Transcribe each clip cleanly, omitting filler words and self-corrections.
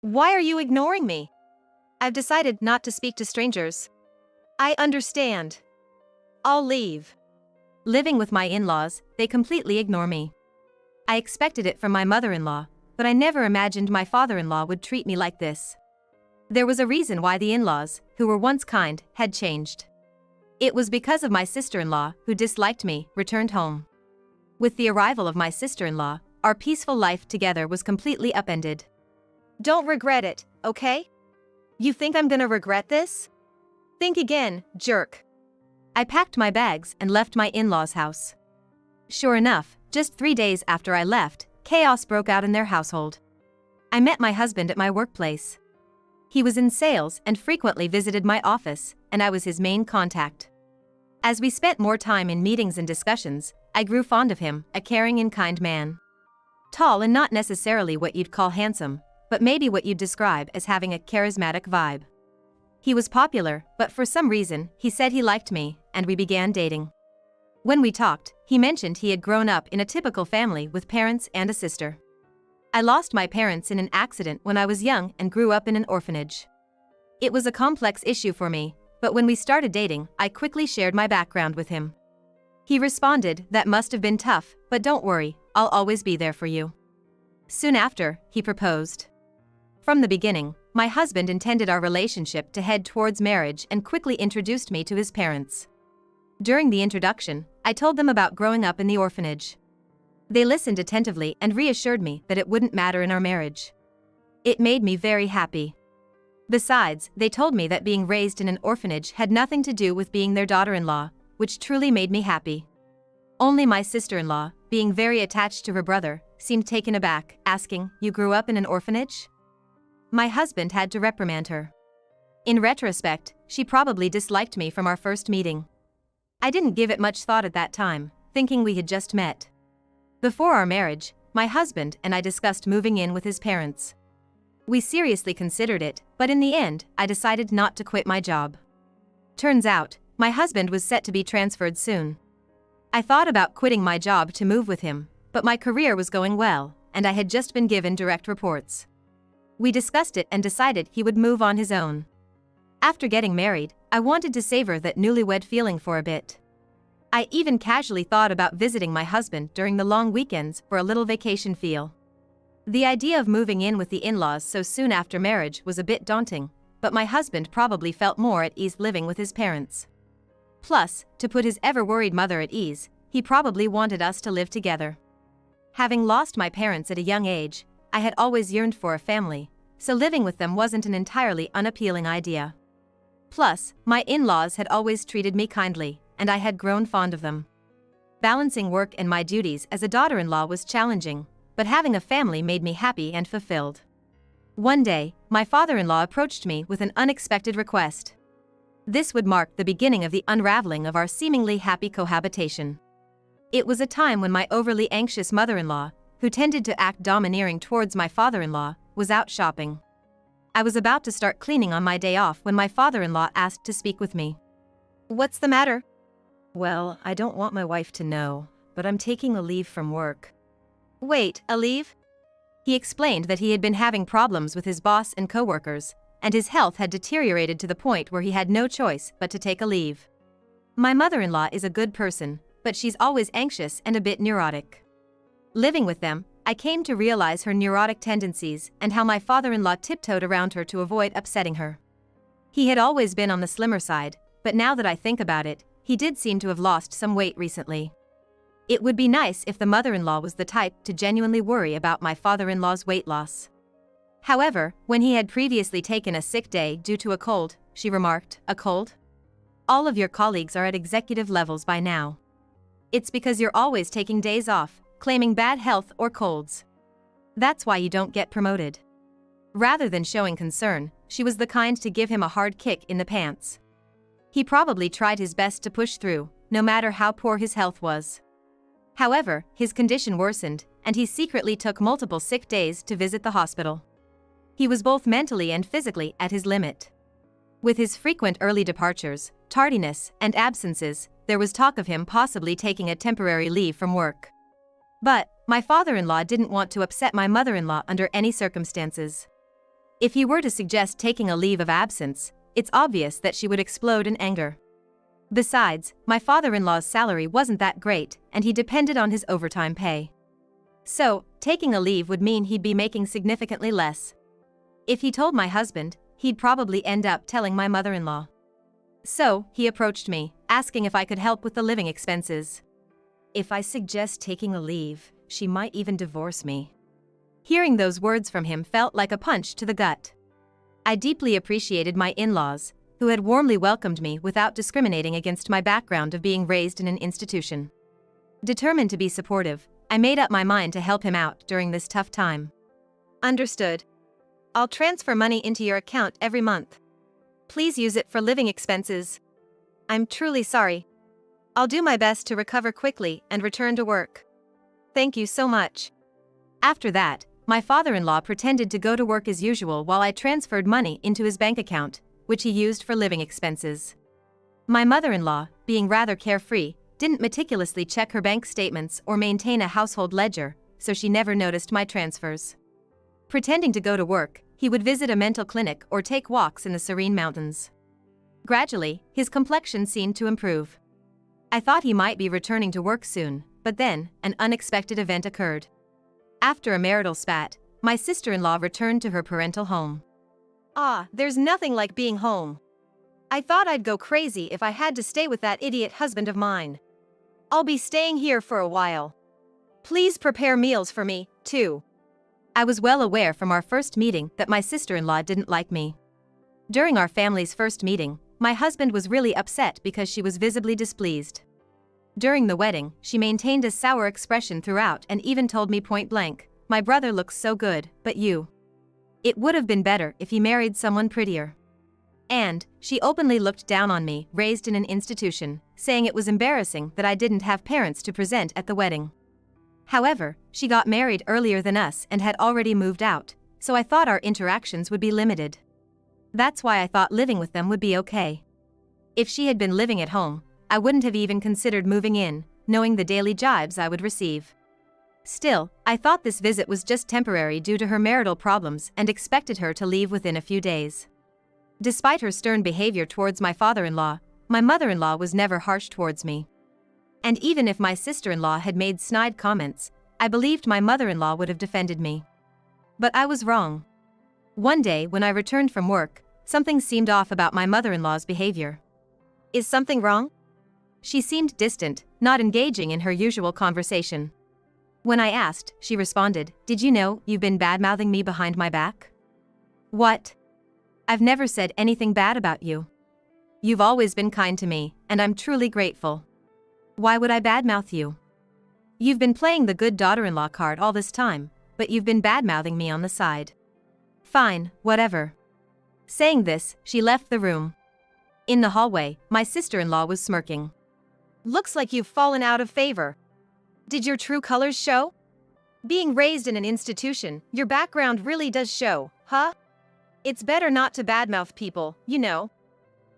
Why are you ignoring me? I've decided not to speak to strangers. I understand. I'll leave. Living with my in-laws, they completely ignore me. I expected it from my mother-in-law, but I never imagined my father-in-law would treat me like this. There was a reason why the in-laws, who were once kind, had changed. It was because of my sister-in-law, who disliked me, returned home. With the arrival of my sister-in-law, our peaceful life together was completely upended. Don't regret it, okay? You think I'm gonna regret this? Think again, jerk. I packed my bags and left my in-laws' house. Sure enough, just 3 days after I left, chaos broke out in their household. I met my husband at my workplace. He was in sales and frequently visited my office, and I was his main contact. As we spent more time in meetings and discussions, I grew fond of him, a caring and kind man. Tall and not necessarily what you'd call handsome, but maybe what you'd describe as having a charismatic vibe. He was popular, but for some reason, he said he liked me, and we began dating. When we talked, he mentioned he had grown up in a typical family with parents and a sister. I lost my parents in an accident when I was young and grew up in an orphanage. It was a complex issue for me, but when we started dating, I quickly shared my background with him. He responded, "That must have been tough, but don't worry, I'll always be there for you." Soon after, he proposed. From the beginning, my husband intended our relationship to head towards marriage and quickly introduced me to his parents. During the introduction, I told them about growing up in the orphanage. They listened attentively and reassured me that it wouldn't matter in our marriage. It made me very happy. Besides, they told me that being raised in an orphanage had nothing to do with being their daughter-in-law, which truly made me happy. Only my sister-in-law, being very attached to her brother, seemed taken aback, asking, "You grew up in an orphanage?" My husband had to reprimand her. In retrospect, she probably disliked me from our first meeting. I didn't give it much thought at that time, thinking we had just met. Before our marriage, my husband and I discussed moving in with his parents. We seriously considered it, but in the end, I decided not to quit my job. Turns out, my husband was set to be transferred soon. I thought about quitting my job to move with him, but my career was going well, and I had just been given direct reports. We discussed it and decided he would move on his own. After getting married, I wanted to savor that newlywed feeling for a bit. I even casually thought about visiting my husband during the long weekends for a little vacation feel. The idea of moving in with the in-laws so soon after marriage was a bit daunting, but my husband probably felt more at ease living with his parents. Plus, to put his ever-worried mother at ease, he probably wanted us to live together. Having lost my parents at a young age, I had always yearned for a family, so living with them wasn't an entirely unappealing idea. Plus, my in-laws had always treated me kindly, and I had grown fond of them. Balancing work and my duties as a daughter-in-law was challenging, but having a family made me happy and fulfilled. One day, my father-in-law approached me with an unexpected request. This would mark the beginning of the unraveling of our seemingly happy cohabitation. It was a time when my overly anxious mother-in-law, who tended to act domineering towards my father-in-law, was out shopping. I was about to start cleaning on my day off when my father-in-law asked to speak with me. "What's the matter?" "Well, I don't want my wife to know, but I'm taking a leave from work." "Wait, a leave?" He explained that he had been having problems with his boss and coworkers, and his health had deteriorated to the point where he had no choice but to take a leave. My mother-in-law is a good person, but she's always anxious and a bit neurotic. Living with them, I came to realize her neurotic tendencies and how my father-in-law tiptoed around her to avoid upsetting her. He had always been on the slimmer side, but now that I think about it, he did seem to have lost some weight recently. It would be nice if the mother-in-law was the type to genuinely worry about my father-in-law's weight loss. However, when he had previously taken a sick day due to a cold, she remarked, "A cold? All of your colleagues are at executive levels by now. It's because you're always taking days off, claiming bad health or colds. That's why you don't get promoted." Rather than showing concern, she was the kind to give him a hard kick in the pants. He probably tried his best to push through, no matter how poor his health was. However, his condition worsened, and he secretly took multiple sick days to visit the hospital. He was both mentally and physically at his limit. With his frequent early departures, tardiness, and absences, there was talk of him possibly taking a temporary leave from work. But my father-in-law didn't want to upset my mother-in-law under any circumstances. If he were to suggest taking a leave of absence, it's obvious that she would explode in anger. Besides, my father-in-law's salary wasn't that great, and he depended on his overtime pay. So, taking a leave would mean he'd be making significantly less. If he told my husband, he'd probably end up telling my mother-in-law. So, he approached me, asking if I could help with the living expenses. If I suggest taking a leave, she might even divorce me. Hearing those words from him felt like a punch to the gut. I deeply appreciated my in-laws, who had warmly welcomed me without discriminating against my background of being raised in an institution. Determined to be supportive, I made up my mind to help him out during this tough time. Understood. I'll transfer money into your account every month. Please use it for living expenses. I'm truly sorry. I'll do my best to recover quickly and return to work. Thank you so much. After that, my father-in-law pretended to go to work as usual while I transferred money into his bank account, which he used for living expenses. My mother-in-law, being rather carefree, didn't meticulously check her bank statements or maintain a household ledger, so she never noticed my transfers. Pretending to go to work, he would visit a mental clinic or take walks in the serene mountains. Gradually, his complexion seemed to improve. I thought he might be returning to work soon, but then, an unexpected event occurred. After a marital spat, my sister-in-law returned to her parental home. There's nothing like being home. I thought I'd go crazy if I had to stay with that idiot husband of mine. I'll be staying here for a while. Please prepare meals for me, too. I was well aware from our first meeting that my sister-in-law didn't like me. During our family's first meeting, my husband was really upset because she was visibly displeased. During the wedding, she maintained a sour expression throughout and even told me point blank, "My brother looks so good, but you. It would have been better if he married someone prettier." And, she openly looked down on me, raised in an institution, saying it was embarrassing that I didn't have parents to present at the wedding. However, she got married earlier than us and had already moved out, so I thought our interactions would be limited. That's why I thought living with them would be okay. If she had been living at home, I wouldn't have even considered moving in, knowing the daily jibes I would receive. Still, I thought this visit was just temporary due to her marital problems and expected her to leave within a few days. Despite her stern behavior towards my father-in-law, my mother-in-law was never harsh towards me. And even if my sister-in-law had made snide comments, I believed my mother-in-law would have defended me. But I was wrong. One day when I returned from work, something seemed off about my mother-in-law's behavior. Is something wrong? She seemed distant, not engaging in her usual conversation. When I asked, she responded, "Did you know you've been bad-mouthing me behind my back?" What? I've never said anything bad about you. You've always been kind to me, and I'm truly grateful. Why would I badmouth you? You've been playing the good daughter-in-law card all this time, but you've been bad-mouthing me on the side. Fine, whatever. Saying this, she left the room. In the hallway, my sister-in-law was smirking. Looks like you've fallen out of favor. Did your true colors show? Being raised in an institution, your background really does show, huh? It's better not to badmouth people, you know.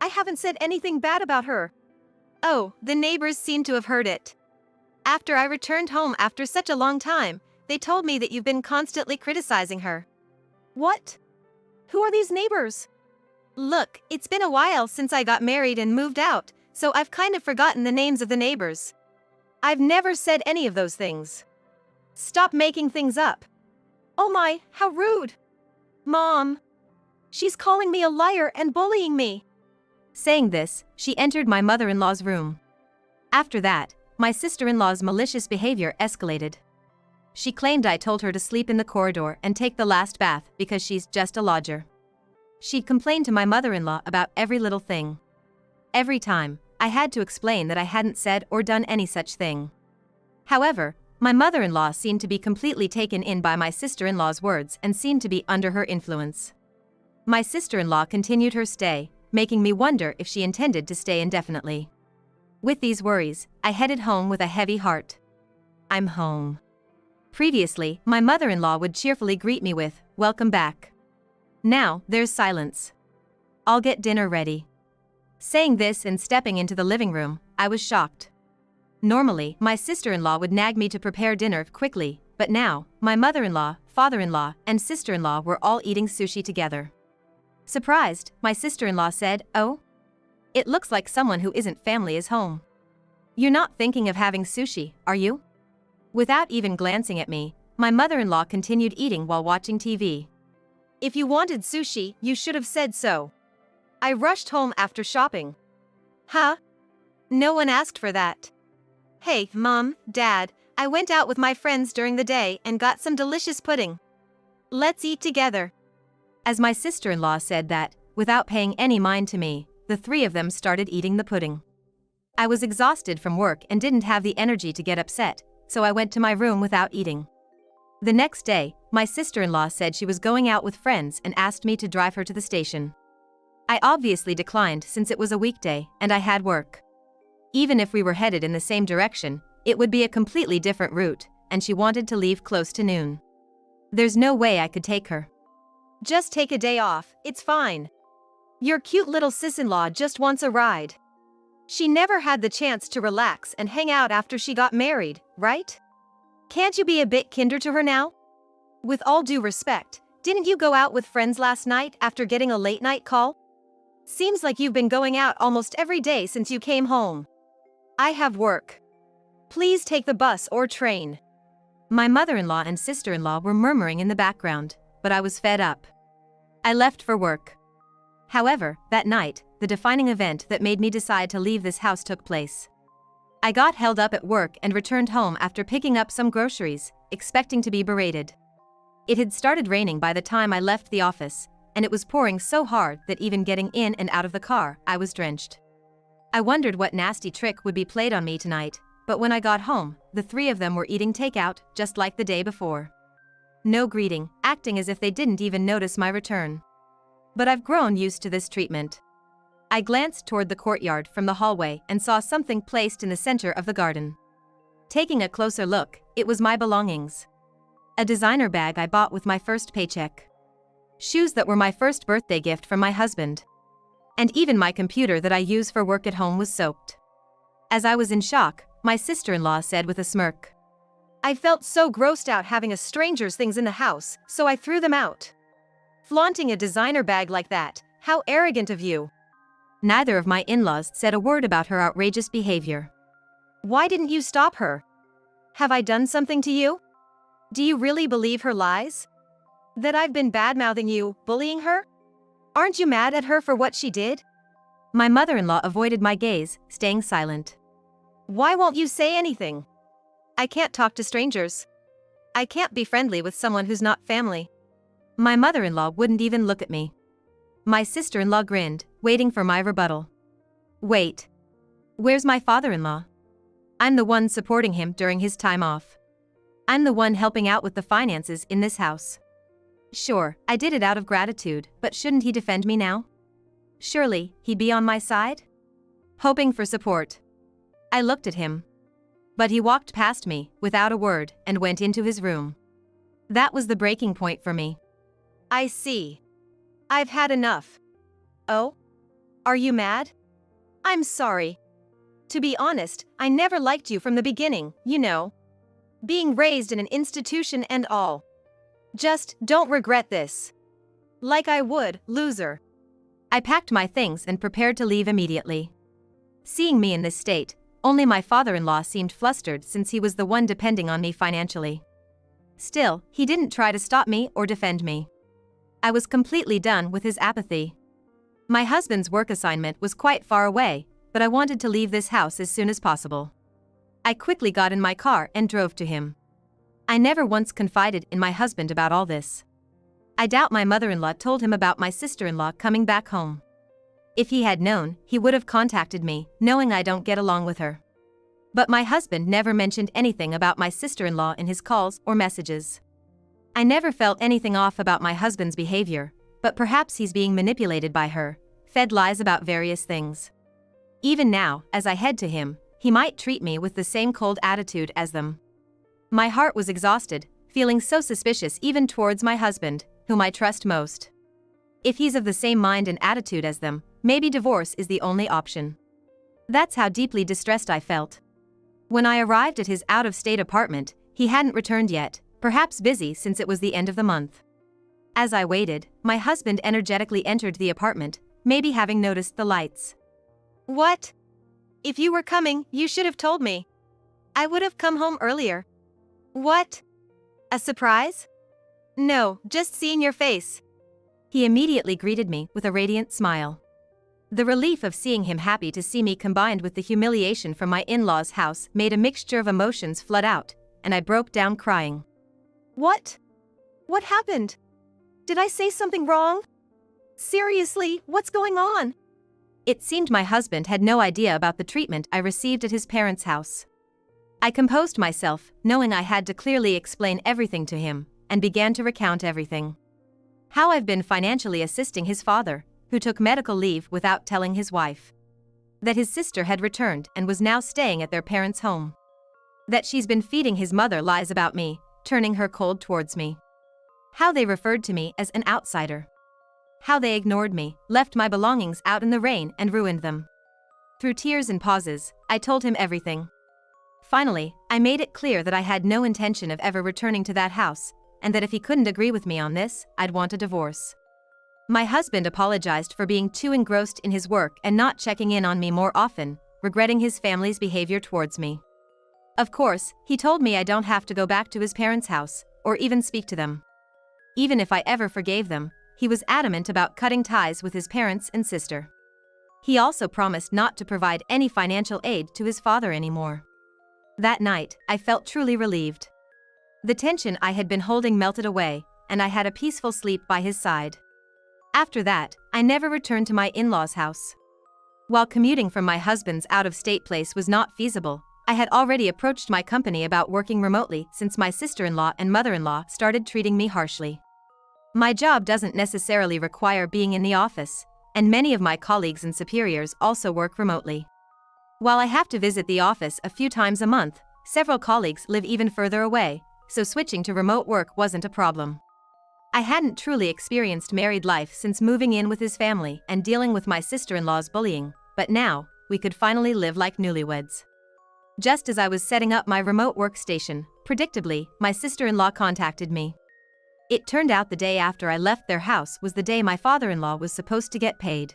I haven't said anything bad about her. Oh, the neighbors seem to have heard it. After I returned home after such a long time, they told me that you've been constantly criticizing her. What? Who are these neighbors? Look, it's been a while since I got married and moved out, so I've kind of forgotten the names of the neighbors. I've never said any of those things. Stop making things up. Oh my, how rude. Mom. She's calling me a liar and bullying me. Saying this, she entered my mother-in-law's room. After that, my sister-in-law's malicious behavior escalated. She claimed I told her to sleep in the corridor and take the last bath because she's just a lodger. She'd complained to my mother-in-law about every little thing. Every time, I had to explain that I hadn't said or done any such thing. However, my mother-in-law seemed to be completely taken in by my sister-in-law's words and seemed to be under her influence. My sister-in-law continued her stay, making me wonder if she intended to stay indefinitely. With these worries, I headed home with a heavy heart. I'm home. Previously, my mother-in-law would cheerfully greet me with, "Welcome back." Now, there's silence. I'll get dinner ready. Saying this and stepping into the living room, I was shocked. Normally, my sister-in-law would nag me to prepare dinner quickly, but now, my mother-in-law, father-in-law and sister-in-law were all eating sushi together. Surprised, my sister-in-law said, "Oh? It looks like someone who isn't family is home. You're not thinking of having sushi, are you?" Without even glancing at me, my mother-in-law continued eating while watching TV. "If you wanted sushi, you should have said so. I rushed home after shopping." "Huh? No one asked for that." "Hey, Mom, Dad, I went out with my friends during the day and got some delicious pudding. Let's eat together." As my sister-in-law said that, without paying any mind to me, the three of them started eating the pudding. I was exhausted from work and didn't have the energy to get upset, so I went to my room without eating. The next day, my sister-in-law said she was going out with friends and asked me to drive her to the station. I obviously declined since it was a weekday and I had work. Even if we were headed in the same direction, it would be a completely different route, and she wanted to leave close to noon. There's no way I could take her. "Just take a day off, it's fine. Your cute little sis-in-law just wants a ride. She never had the chance to relax and hang out after she got married, right? Can't you be a bit kinder to her now? With all due respect, didn't you go out with friends last night after getting a late-night call? Seems like you've been going out almost every day since you came home. I have work. Please take the bus or train." My mother-in-law and sister-in-law were murmuring in the background, but I was fed up. I left for work. However, that night, the defining event that made me decide to leave this house took place. I got held up at work and returned home after picking up some groceries, expecting to be berated. It had started raining by the time I left the office, and it was pouring so hard that even getting in and out of the car, I was drenched. I wondered what nasty trick would be played on me tonight, but when I got home, the three of them were eating takeout, just like the day before. No greeting, acting as if they didn't even notice my return. But I've grown used to this treatment. I glanced toward the courtyard from the hallway and saw something placed in the center of the garden. Taking a closer look, it was my belongings. A designer bag I bought with my first paycheck. Shoes that were my first birthday gift from my husband. And even my computer that I use for work at home was soaked. As I was in shock, my sister-in-law said with a smirk, "I felt so grossed out having a stranger's things in the house, so I threw them out. Flaunting a designer bag like that, how arrogant of you." Neither of my in-laws said a word about her outrageous behavior. "Why didn't you stop her? Have I done something to you? Do you really believe her lies? That I've been bad-mouthing you, bullying her? Aren't you mad at her for what she did?" My mother-in-law avoided my gaze, staying silent. "Why won't you say anything? I can't talk to strangers. I can't be friendly with someone who's not family." My mother-in-law wouldn't even look at me. My sister-in-law grinned, waiting for my rebuttal. "Wait. Where's my father-in-law? I'm the one supporting him during his time off. I'm the one helping out with the finances in this house. Sure, I did it out of gratitude, but shouldn't he defend me now? Surely, he'd be on my side? Hoping for support." I looked at him. But he walked past me, without a word, and went into his room. That was the breaking point for me. "I see. I've had enough." "Oh? Are you mad?" "I'm sorry. To be honest, I never liked you from the beginning, you know. Being raised in an institution and all. Just don't regret this. Like I would, loser." I packed my things and prepared to leave immediately. Seeing me in this state, only my father-in-law seemed flustered since he was the one depending on me financially. Still, he didn't try to stop me or defend me. I was completely done with his apathy. My husband's work assignment was quite far away, but I wanted to leave this house as soon as possible. I quickly got in my car and drove to him. I never once confided in my husband about all this. I doubt my mother-in-law told him about my sister-in-law coming back home. If he had known, he would have contacted me, knowing I don't get along with her. But my husband never mentioned anything about my sister-in-law in his calls or messages. I never felt anything off about my husband's behavior, but perhaps he's being manipulated by her, fed lies about various things. Even now, as I head to him, he might treat me with the same cold attitude as them. My heart was exhausted, feeling so suspicious even towards my husband, whom I trust most. If he's of the same mind and attitude as them, maybe divorce is the only option. That's how deeply distressed I felt. When I arrived at his out-of-state apartment, he hadn't returned yet, perhaps busy since it was the end of the month. As I waited, my husband energetically entered the apartment, maybe having noticed the lights. "What? If you were coming, you should have told me. I would have come home earlier." "What? A surprise?" "No, just seeing your face." He immediately greeted me with a radiant smile. The relief of seeing him happy to see me combined with the humiliation from my in-laws' house made a mixture of emotions flood out, and I broke down crying. "What? What happened? Did I say something wrong? Seriously, what's going on?" It seemed my husband had no idea about the treatment I received at his parents' house. I composed myself, knowing I had to clearly explain everything to him, and began to recount everything. How I've been financially assisting his father, who took medical leave without telling his wife. That his sister had returned and was now staying at their parents' home. That she's been feeding his mother lies about me, turning her cold towards me. How they referred to me as an outsider. How they ignored me, left my belongings out in the rain and ruined them. Through tears and pauses, I told him everything. Finally, I made it clear that I had no intention of ever returning to that house, and that if he couldn't agree with me on this, I'd want a divorce. My husband apologized for being too engrossed in his work and not checking in on me more often, regretting his family's behavior towards me. Of course, he told me I don't have to go back to his parents' house, or even speak to them. Even if I ever forgave them, he was adamant about cutting ties with his parents and sister. He also promised not to provide any financial aid to his father anymore. That night, I felt truly relieved. The tension I had been holding melted away, and I had a peaceful sleep by his side. After that, I never returned to my in-laws' house. While commuting from my husband's out-of-state place was not feasible, I had already approached my company about working remotely since my sister-in-law and mother-in-law started treating me harshly. My job doesn't necessarily require being in the office, and many of my colleagues and superiors also work remotely. While I have to visit the office a few times a month, several colleagues live even further away, so switching to remote work wasn't a problem. I hadn't truly experienced married life since moving in with his family and dealing with my sister-in-law's bullying, but now, we could finally live like newlyweds. Just as I was setting up my remote workstation, predictably, my sister-in-law contacted me. It turned out the day after I left their house was the day my father-in-law was supposed to get paid.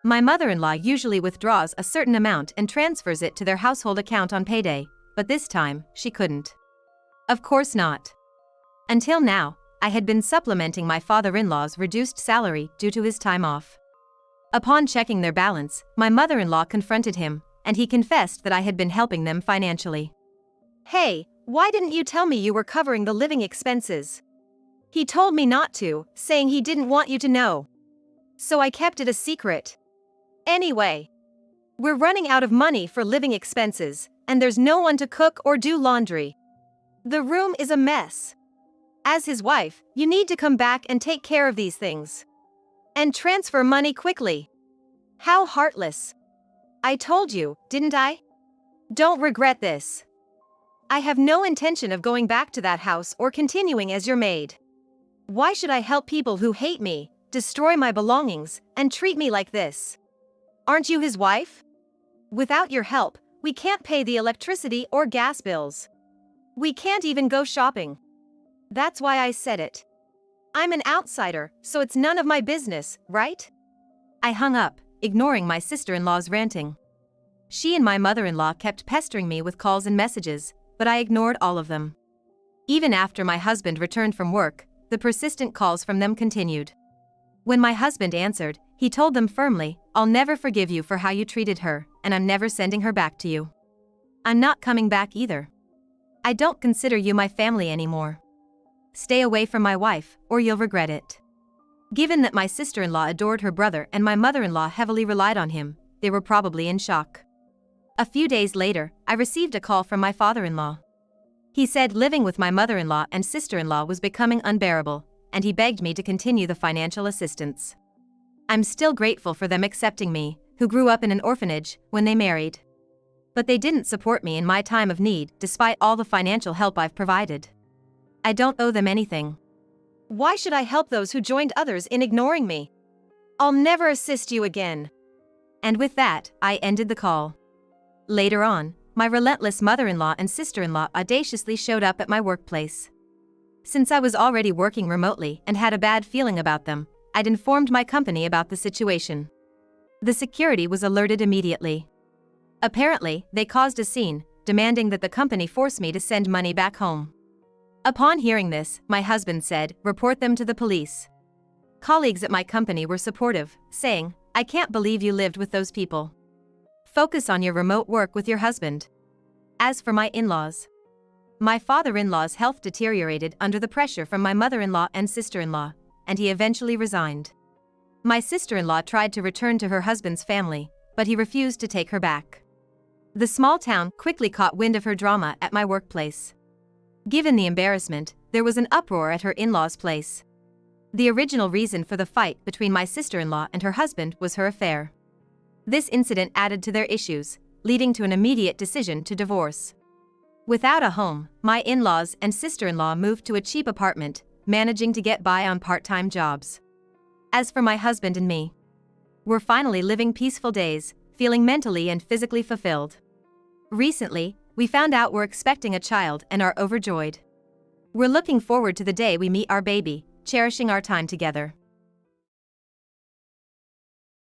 My mother-in-law usually withdraws a certain amount and transfers it to their household account on payday, but this time, she couldn't. Of course not. Until now, I had been supplementing my father-in-law's reduced salary due to his time off. Upon checking their balance, my mother-in-law confronted him, and he confessed that I had been helping them financially. "Hey, why didn't you tell me you were covering the living expenses?" "He told me not to, saying he didn't want you to know. So I kept it a secret. Anyway, we're running out of money for living expenses, and there's no one to cook or do laundry. The room is a mess. As his wife, you need to come back and take care of these things. And transfer money quickly. How heartless. I told you, didn't I? Don't regret this. I have no intention of going back to that house or continuing as your maid. Why should I help people who hate me, destroy my belongings, and treat me like this? Aren't you his wife? Without your help, we can't pay the electricity or gas bills. We can't even go shopping. That's why I said it. I'm an outsider, so it's none of my business, right?" I hung up, ignoring my sister-in-law's ranting. She and my mother-in-law kept pestering me with calls and messages, but I ignored all of them. Even after my husband returned from work, the persistent calls from them continued. When my husband answered, he told them firmly, "I'll never forgive you for how you treated her, and I'm never sending her back to you. I'm not coming back either. I don't consider you my family anymore. Stay away from my wife, or you'll regret it." Given that my sister-in-law adored her brother and my mother-in-law heavily relied on him, they were probably in shock. A few days later, I received a call from my father-in-law. He said living with my mother-in-law and sister-in-law was becoming unbearable, and he begged me to continue the financial assistance. I'm still grateful for them accepting me, who grew up in an orphanage, when they married. But they didn't support me in my time of need despite all the financial help I've provided. I don't owe them anything. Why should I help those who joined others in ignoring me? I'll never assist you again. And with that, I ended the call. Later on, my relentless mother-in-law and sister-in-law audaciously showed up at my workplace. Since I was already working remotely and had a bad feeling about them, I'd informed my company about the situation. The security was alerted immediately. Apparently, they caused a scene, demanding that the company force me to send money back home. Upon hearing this, my husband said, "Report them to the police." Colleagues at my company were supportive, saying, "I can't believe you lived with those people. Focus on your remote work with your husband." As for my in-laws, my father-in-law's health deteriorated under the pressure from my mother-in-law and sister-in-law, and he eventually resigned. My sister-in-law tried to return to her husband's family, but he refused to take her back. The small town quickly caught wind of her drama at my workplace. Given the embarrassment, there was an uproar at her in-laws' place. The original reason for the fight between my sister-in-law and her husband was her affair. This incident added to their issues, leading to an immediate decision to divorce. Without a home, my in-laws and sister-in-law moved to a cheap apartment, managing to get by on part-time jobs. As for my husband and me, we're finally living peaceful days, feeling mentally and physically fulfilled. Recently, we found out we're expecting a child and are overjoyed. We're looking forward to the day we meet our baby, cherishing our time together.